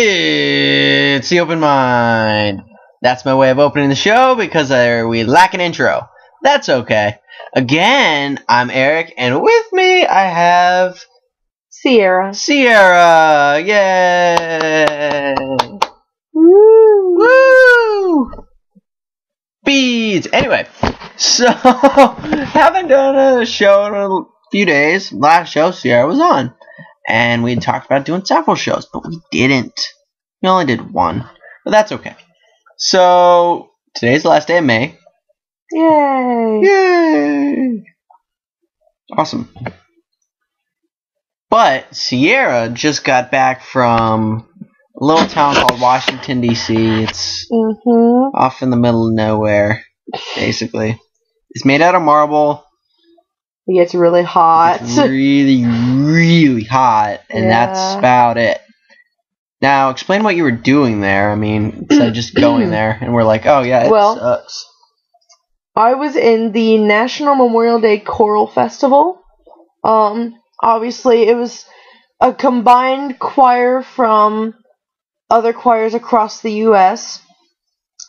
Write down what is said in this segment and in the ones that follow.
It's the Open Mind. That's my way of opening the show because we lack an intro. That's okay. Again, I'm Eric, and with me I have... Sierra. Yay! Woo! Woo! Beads! Anyway, so, haven't done a show in a few days. Last show, Sierra was on. And we talked about doing several shows, but we didn't. We only did one. But that's okay. So, today's the last day of May. Yay! Yay! Awesome. But Sierra just got back from a little town called Washington, D.C. It's off in the middle of nowhere, basically. It's made out of marble. It gets really hot. It's really, really hot, and that's about it. Now, explain what you were doing there. I mean, instead of just going there, and we're like, oh yeah, it sucks. I was in the National Memorial Day Choral Festival. Obviously, it was a combined choir from other choirs across the U.S.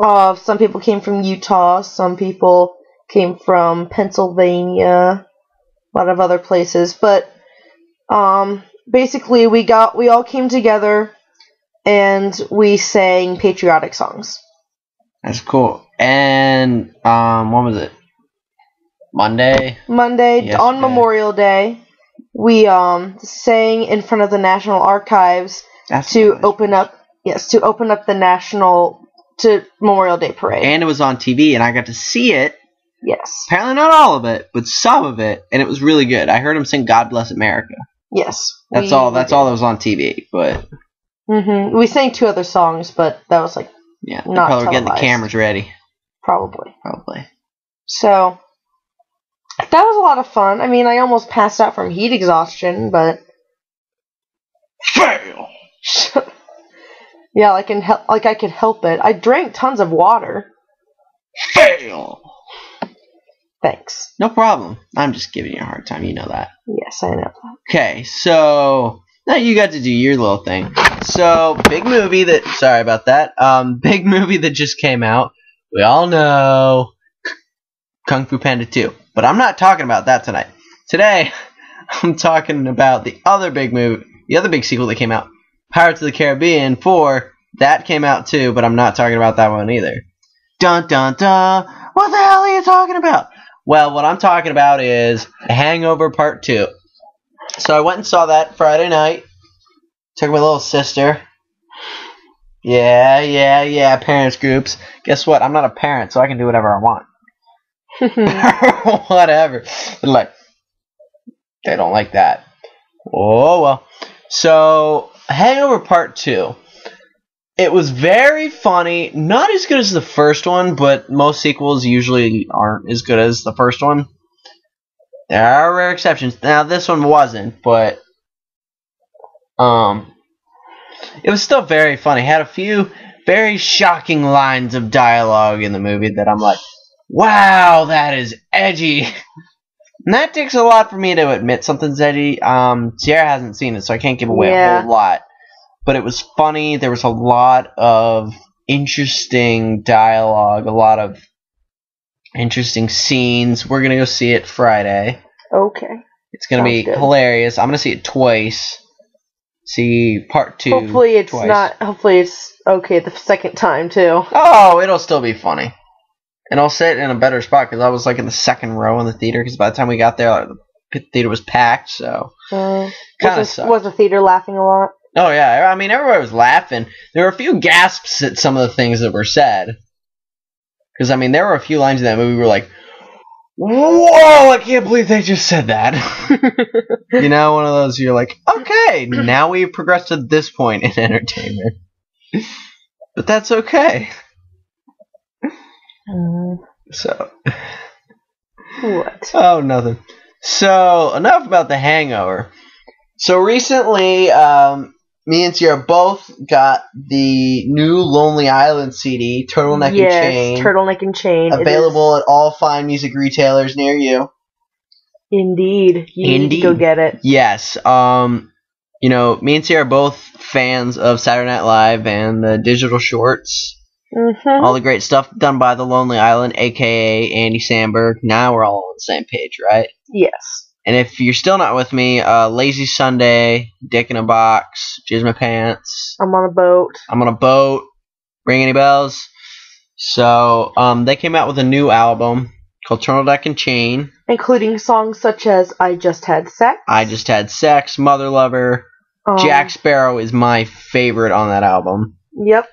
Some people came from Utah, some people came from Pennsylvania, a lot of other places, but basically we all came together and we sang patriotic songs. That's cool. And what was it? Monday, yesterday. On Memorial Day, we sang in front of the National Archives to open up the Memorial Day parade. And it was on TV, and I got to see it. Yes. Apparently not all of it, but some of it, and it was really good. I heard him sing "God Bless America." Yes. That's all that was on TV, but... We sang 2 other songs, but that was not probably getting the cameras ready. Probably. So, that was a lot of fun. I mean, I almost passed out from heat exhaustion, but... Fail! Yeah, I could help it. I drank tons of water. Fail! Thanks. No problem. I'm just giving you a hard time. You know that. Yes, I know. Okay, so now you got to do your little thing. So, big movie that... Sorry about that. Big movie that just came out. We all know Kung Fu Panda 2. But I'm not talking about that tonight. Today, I'm talking about the other big movie, the other big sequel that came out, Pirates of the Caribbean 4. That came out too, but I'm not talking about that one either. Dun dun dun! What the hell are you talking about? Well, what I'm talking about is Hangover Part 2. So I went and saw that Friday night. Took my little sister. Yeah, parents groups. Guess what? I'm not a parent, so I can do whatever I want. Whatever. But they don't like that. Oh, well. So, Hangover Part 2. It was very funny. Not as good as the first one, but most sequels usually aren't as good as the first one. There are rare exceptions. Now, this one wasn't, but it was still very funny. It had a few very shocking lines of dialogue in the movie that I'm like, wow, that is edgy. And that takes a lot for me to admit something's edgy. Sierra hasn't seen it, so I can't give away a whole lot. But it was funny. There was a lot of interesting dialogue, a lot of interesting scenes. We're going to go see it Friday. Okay. It's going to be hilarious. I'm going to see it twice. See Part 2 Hopefully it's twice. Hopefully it's okay the second time, too. Oh, it'll still be funny. And I'll sit in a better spot because I was in the second row in the theater because by the time we got there, the theater was packed, so kind of sucked. Was the theater laughing a lot? Oh, yeah. I mean, everybody was laughing. There were a few gasps at some of the things that were said. Because, I mean, there were a few lines in that movie where like, whoa, I can't believe they just said that. You know, one of those you're like, okay, now we've progressed to this point in entertainment. But that's okay. So. What? Oh, nothing. So, enough about the Hangover. So, recently, me and Sierra both got the new Lonely Island CD, Turtleneck and Chain. Yes, Turtleneck and Chain. Available at all fine music retailers near you. Indeed. You need to go get it. Yes. Me and Sierra are both fans of Saturday Night Live and the digital shorts. Mm-hmm. All the great stuff done by The Lonely Island, a.k.a. Andy Samberg. Now we're all on the same page, right? Yes. And if you're still not with me, Lazy Sunday, Dick in a Box, Jizz My Pants. I'm on a boat. I'm on a boat. Ring any bells? So, they came out with a new album called Turtleneck and Chain. Including songs such as I Just Had Sex. I Just Had Sex, Mother Lover. Jack Sparrow is my favorite on that album. Yep.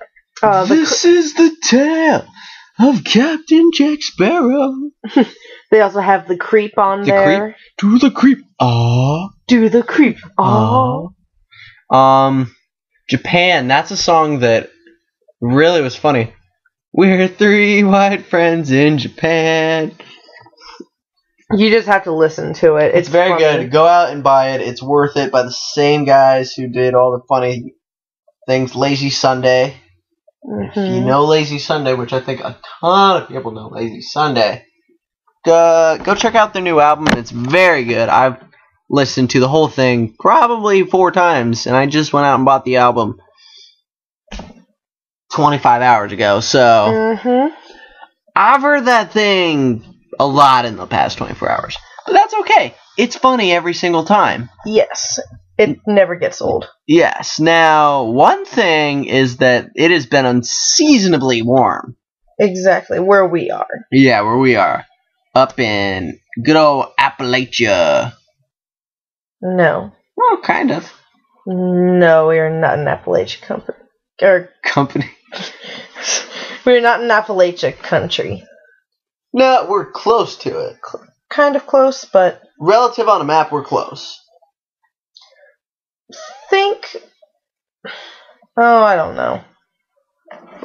This is the tale of Captain Jack Sparrow. They also have The Creep on there. Do the creep. Aww. Do the creep. Aww. Japan, that's a song that really was funny. We're three white friends in Japan. You just have to listen to it. It's very good. Go out and buy it. It's worth it, by the same guys who did all the funny things. Lazy Sunday. Mm-hmm. If you know Lazy Sunday, which I think a ton of people know Lazy Sunday, go check out their new album. It's very good. I've listened to the whole thing probably 4 times, and I just went out and bought the album 25 hours ago. So I've heard that thing a lot in the past 24 hours. But that's okay. It's funny every single time. Yes. It never gets old. Yes. Now, one thing is that it has been unseasonably warm. Exactly. Where we are. Yeah, where we are. Up in good old Appalachia. No. Well, kind of. No, we are not an Appalachia company. We're not an Appalachia country. No, we're close to it. Kind of close, but... Relative on a map, we're close. I don't know.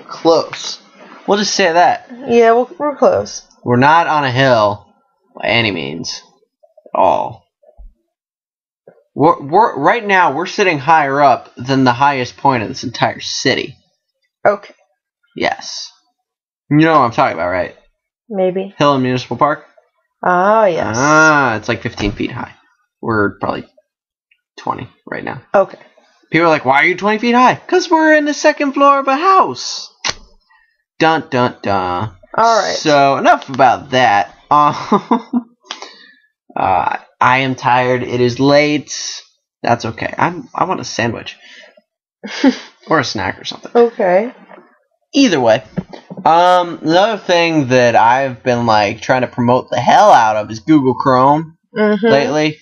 Close. We'll just say that. Yeah, we're close. We're not on a hill by any means at all. We're right now we're sitting higher up than the highest point of this entire city. Okay. Yes. You know what I'm talking about, right? Maybe. Hill and Municipal Park? Ah, yes. It's like 15 feet high. We're probably 20 right now. Okay. People are like, why are you 20 feet high? Because we're in the second floor of a house. Dun, dun, dun. Alright. So, enough about that. I am tired. It is late. That's okay. I want a sandwich. Or a snack or something. Okay. Either way. Another thing that I've been trying to promote the hell out of is Google Chrome lately.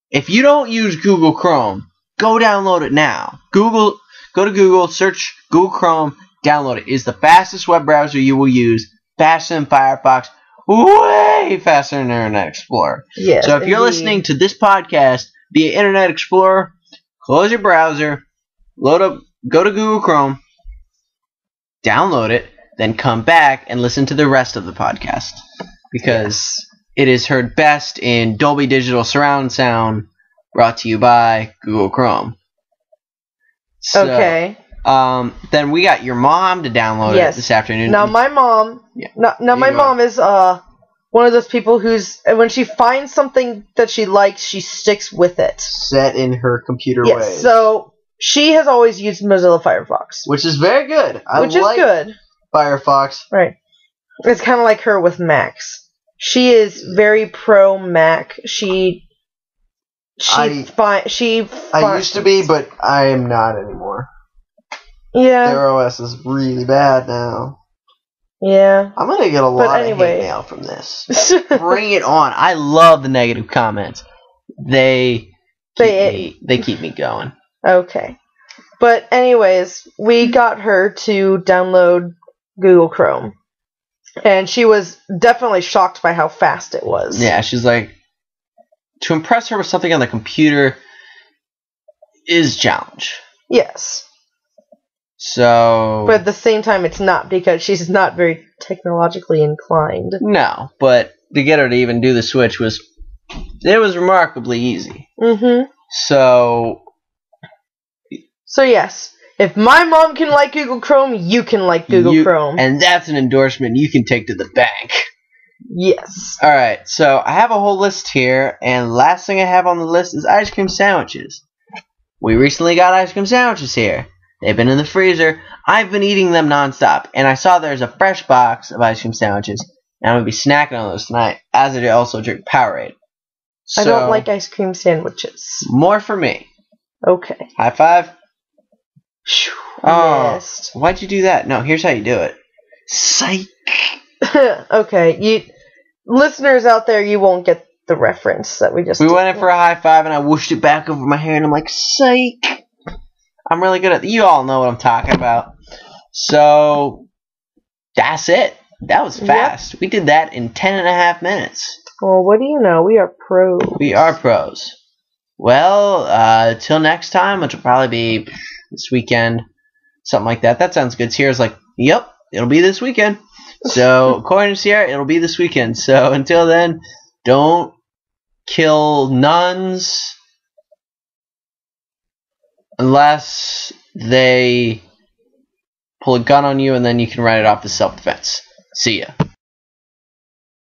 If you don't use Google Chrome, go download it now. Go to Google, search Google Chrome, download it. It is the fastest web browser you will use. Faster than Firefox. Way faster than Internet Explorer. Yes, so if you're listening to this podcast via Internet Explorer, close your browser, go to Google Chrome, download it, then come back and listen to the rest of the podcast. Because it is heard best in Dolby Digital Surround Sound, brought to you by Google Chrome. So, okay. Then we got your mom to download it this afternoon. Now my mom, my mom is one of those people who's when she finds something that she likes, she sticks with it. Set in her computer ways. So she has always used Mozilla Firefox, which is very good. Which is good. Firefox. Right. It's kind of like her with Macs. She is very pro Mac. I used to be, but I am not anymore. Yeah. Their OS is really bad now. Yeah. I'm gonna get a lot of hate mail from this. Bring it on. I love the negative comments. They keep me going. Okay. But anyways, we got her to download Google Chrome. And she was definitely shocked by how fast it was. Yeah, she's like, to impress her with something on the computer is a challenge. Yes. So... But at the same time, it's not, because she's not very technologically inclined. No, but to get her to even do the switch was remarkably easy. Mm-hmm. So yes, if my mom can like Google Chrome, you can like Google Chrome. And that's an endorsement you can take to the bank. Yes. Alright, so I have a whole list here, and last thing I have on the list is ice cream sandwiches. We recently got ice cream sandwiches here. They've been in the freezer. I've been eating them nonstop, and I saw there's a fresh box of ice cream sandwiches, and I'm going to be snacking on those tonight, as I also drink Powerade. So, I don't like ice cream sandwiches. More for me. Okay. High five. Oh, missed. why'd you do that? No, here's how you do it. Psych. Okay, listeners out there, you won't get the reference that we just did. Went in for a high five, and I whooshed it back over my hair, and I'm like, psych. I'm really good at. You all know what I'm talking about. So that's it. That was fast. Yep. We did that in 10.5 minutes. Well, what do you know? We are pros. We are pros. Well, till next time, which will probably be this weekend, something like that. That sounds good. Sierra's like, yep, it'll be this weekend. So, according to Sierra, it'll be this weekend. So, until then, don't kill nuns unless they pull a gun on you, and then you can write it off as self-defense. See ya.